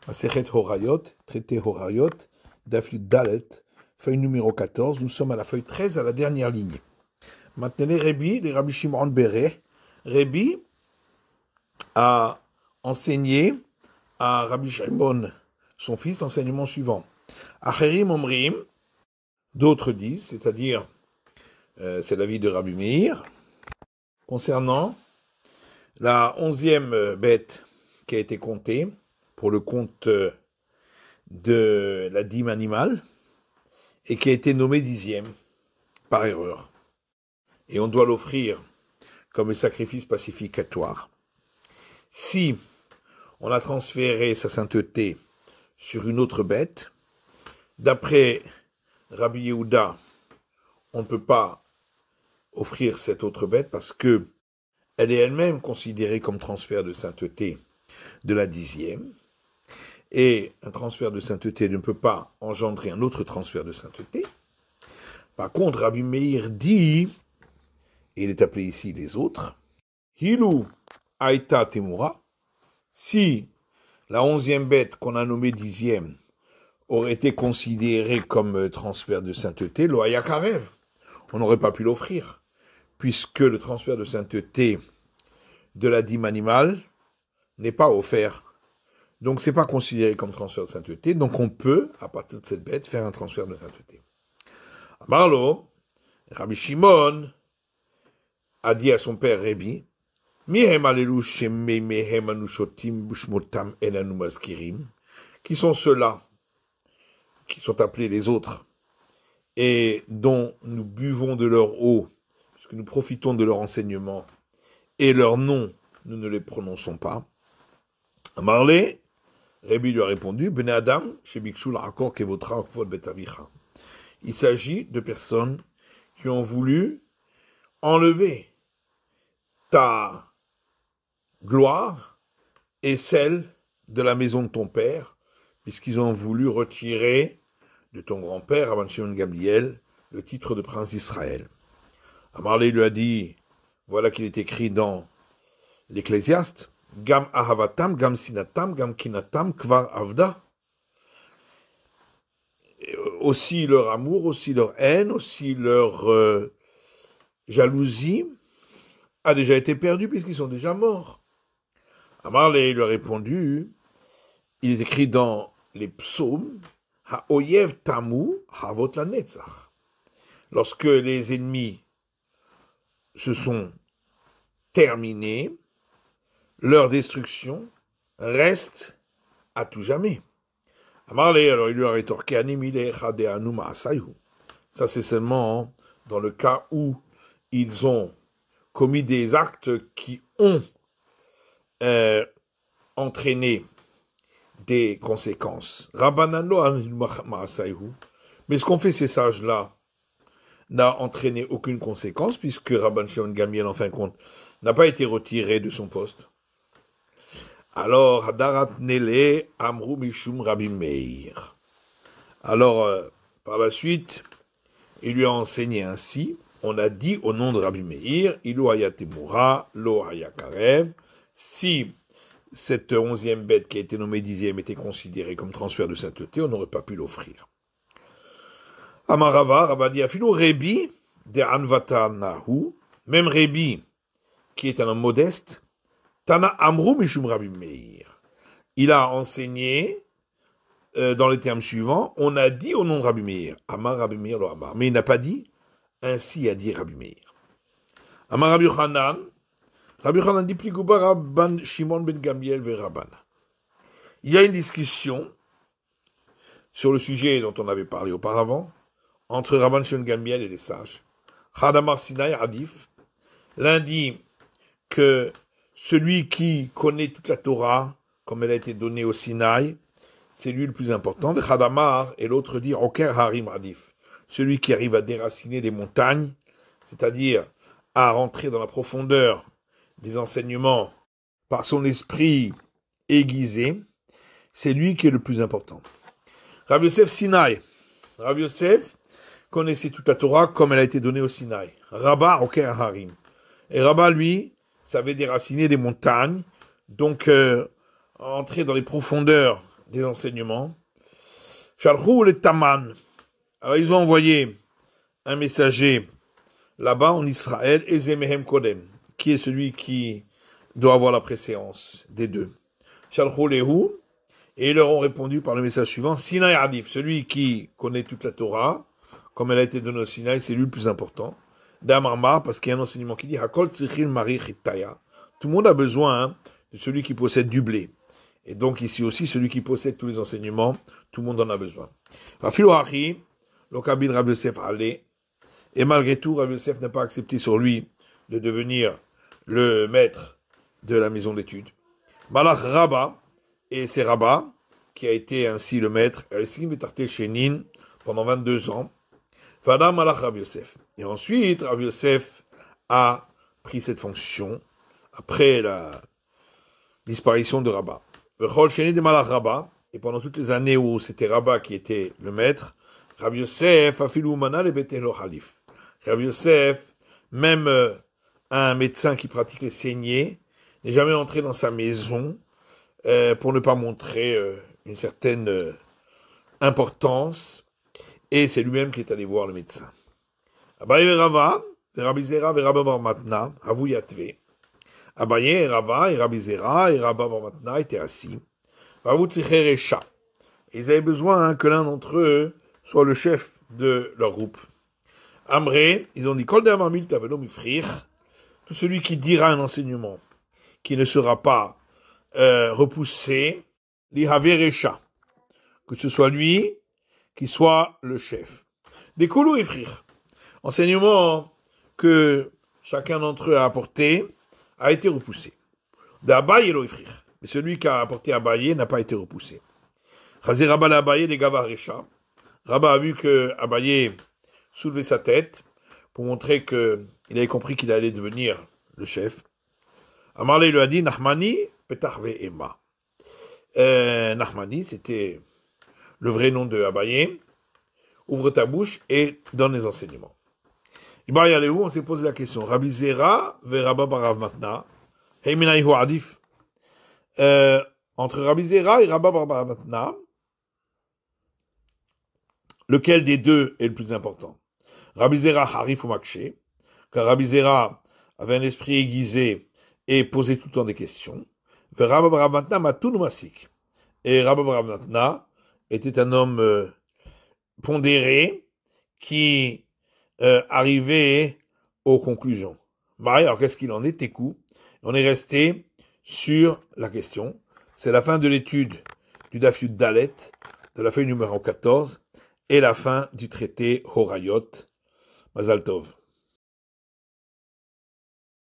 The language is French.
Masechet Horayot, traité Horayot, Daf Yud Dalet, feuille numéro 14. Nous sommes à la feuille 13, à la dernière ligne. Maintenant, les Rabbi Shimon Beret, Rabbi a enseigné à Rabbi Shimon, son fils, l'enseignement suivant. Acherim Omrim, d'autres disent, c'est-à-dire, c'est l'avis de Rabbi Meir, concernant la 11e bête qui a été comptée pour le compte de la dîme animale et qui a été nommée 10e par erreur. Et on doit l'offrir comme un sacrifice pacificatoire. Si on a transféré sa sainteté sur une autre bête, d'après Rabbi Yehuda, on ne peut pas offrir cette autre bête parce que elle est elle-même considérée comme transfert de sainteté de la 10e. Et un transfert de sainteté ne peut pas engendrer un autre transfert de sainteté. Par contre, Rabbi Meir dit, et il est appelé ici les autres, Hilu Aïta Temura, si la 11e bête qu'on a nommée 10e aurait été considérée comme transfert de sainteté, lo Hayakarev, on n'aurait pas pu l'offrir, puisque le transfert de sainteté de la dîme animale n'est pas offert. Donc, c'est pas considéré comme transfert de sainteté. Donc, on peut, à partir de cette bête, faire un transfert de sainteté. Amarlo, Rabbi Shimon a dit à son père Rabbi, qui sont ceux-là, qui sont appelés les autres, et dont nous buvons de leur eau, puisque nous profitons de leur enseignement, et leurs noms, nous ne les prononçons pas. Amarle, Rabbi lui a répondu, Bene Adam, chez Bikshul Rakor Kevotra Kvod Betavicha. Il s'agit de personnes qui ont voulu enlever ta gloire et celle de la maison de ton père, puisqu'ils ont voulu retirer de ton grand-père, Rabban Shimon Gamliel, le titre de prince d'Israël. Amarle lui a dit, voilà qu'il est écrit dans l'Ecclésiaste, Gam ahavatam, gam sinatam, gam kinatam, kvar avda. Aussi leur amour, aussi leur haine, aussi leur jalousie a déjà été perdu puisqu'ils sont déjà morts. Amarle lui a répondu, il est écrit dans les psaumes, Ha'oyev tamu havot la netzach. Lorsque les ennemis se sont terminés, leur destruction reste à tout jamais. Amarle, alors il lui a rétorqué, ça c'est seulement dans le cas où ils ont commis des actes qui ont entraîné des conséquences. Mais ce qu'ont fait ces sages-là n'a entraîné aucune conséquence, puisque Rabban Shimon Gamliel, en fin de compte, n'a pas été retiré de son poste. Alors, Hadarat Nele Amru Mishum Rabbi Meir. Alors, par la suite, il lui a enseigné ainsi, on a dit au nom de Rabbi Meir, Ilu Hayatemura, Lo Hayakarev, si cette 11e bête qui a été nommée 10e était considérée comme transfert de sainteté, on n'aurait pas pu l'offrir. Amarava, Rava dit, Afilu Rebi, de Anvatanahu, même Rebi, qui est un homme modeste, Tana Amru Mishum Rabbi Meir. Il a enseigné dans les termes suivants, on a dit au nom de Rabbi Meir, Amar Rabbi Meir lo Amar, mais il n'a pas dit, ainsi a dit Rabbi Meir. Amar Rabbi Yochanan dit Pligouba Rabban Shimon ben Gamliel ve Rabban. Il y a une discussion sur le sujet dont on avait parlé auparavant, entre Rabban Shimon Gamliel et les sages. Chadamar Sinai Adif, l'un dit que celui qui connaît toute la Torah, comme elle a été donnée au Sinaï, c'est lui le plus important. Chadamar, et l'autre dit Oker Harim Adif, celui qui arrive à déraciner des montagnes, c'est-à-dire à rentrer dans la profondeur des enseignements par son esprit aiguisé, c'est lui qui est le plus important. Rav Yosef Sinaï, Rav Yosef connaissait toute la Torah comme elle a été donnée au Sinaï. Rabba Oker Harim. Et Rabba, lui, savait déraciner des montagnes, donc entrer dans les profondeurs des enseignements. Shalchou le Taman. Alors ils ont envoyé un messager là-bas en Israël, Ezemehem Kodem, qui est celui qui doit avoir la préséance des deux. Shalchou lehu, et ils leur ont répondu par le message suivant, Sinaï Adif, celui qui connaît toute la Torah, comme elle a été donnée au Sinaï, c'est lui le plus important. Damarma, parce qu'il y a un enseignement qui dit, Hakol Tsichil Mari Chittaya. Tout le monde a besoin de celui qui possède du blé. Et donc ici aussi, celui qui possède tous les enseignements, tout le monde en a besoin. Rafilo Hachi, l'Okabin Rav Yosef allait, et malgré tout, Rav Yosef n'a pas accepté sur lui de devenir le maître de la maison d'études. Malach Rabba, et c'est Rabba, qui a été ainsi le maître, pendant 22 ans. Fada Malach Rav Yosef. Et ensuite, Rav Yosef a pris cette fonction après la disparition de Rabba. Vechol Sheni de Malach Rabba, et pendant toutes les années où c'était Rabba qui était le maître, Rav Yosef a filou mana le betelo halif. Rav Yosef, même un médecin qui pratique les saignées, n'est jamais entré dans sa maison pour ne pas montrer une certaine importance, et c'est lui-même qui est allé voir le médecin. Abaye Rava, Rabbi Zera et Rabba Bar Matna, Avou Yatve. Abaye et Rava et Rabbi Zera et Rabba Bar Matna étaient assis. Avou Tzicher et Shah. Ils avaient besoin que l'un d'entre eux soit le chef de leur groupe. Amré, ils ont dit, Kol De'amamil Tavelo Mifrir, tout celui qui dira un enseignement qui ne sera pas repoussé, Lihaveresha, que ce soit lui qui soit le chef. Des Koulou Ifrir, enseignement que chacun d'entre eux a apporté, a été repoussé. D'Abaye Elo Ifrir, mais celui qui a apporté Abaye n'a pas été repoussé. Chazé Rabba l'Abaye, les Gavaresha. Rabba a vu que Abaye soulevait sa tête pour montrer qu'il avait compris qu'il allait devenir le chef. Amarle lui a dit, Nahmani Petachve Emma. Nahmani, c'était le vrai nom de Abaye. Ouvre ta bouche et donne les enseignements. Ibar Yalehou, on s'est posé la question. Rabbi Zera ve Rabba Barav Matna. Heiminaïhu Adif. Entre Rabbi Zera et Rabba Barav Matna, lequel des deux est le plus important? Rabbi Zera Harif ou Makshe, car Rabbi Zera avait un esprit aiguisé et posait tout le temps des questions. Rabba Bar Matna Matoun Masik. Et Rabba Bar Matna était un homme pondéré qui arrivait aux conclusions. Marie, alors qu'est-ce qu'il en est, Tékou? On est resté sur la question. C'est la fin de l'étude du Daf Yud Dalet, de la feuille numéro 14, et la fin du traité Horayot. Mazal Tov.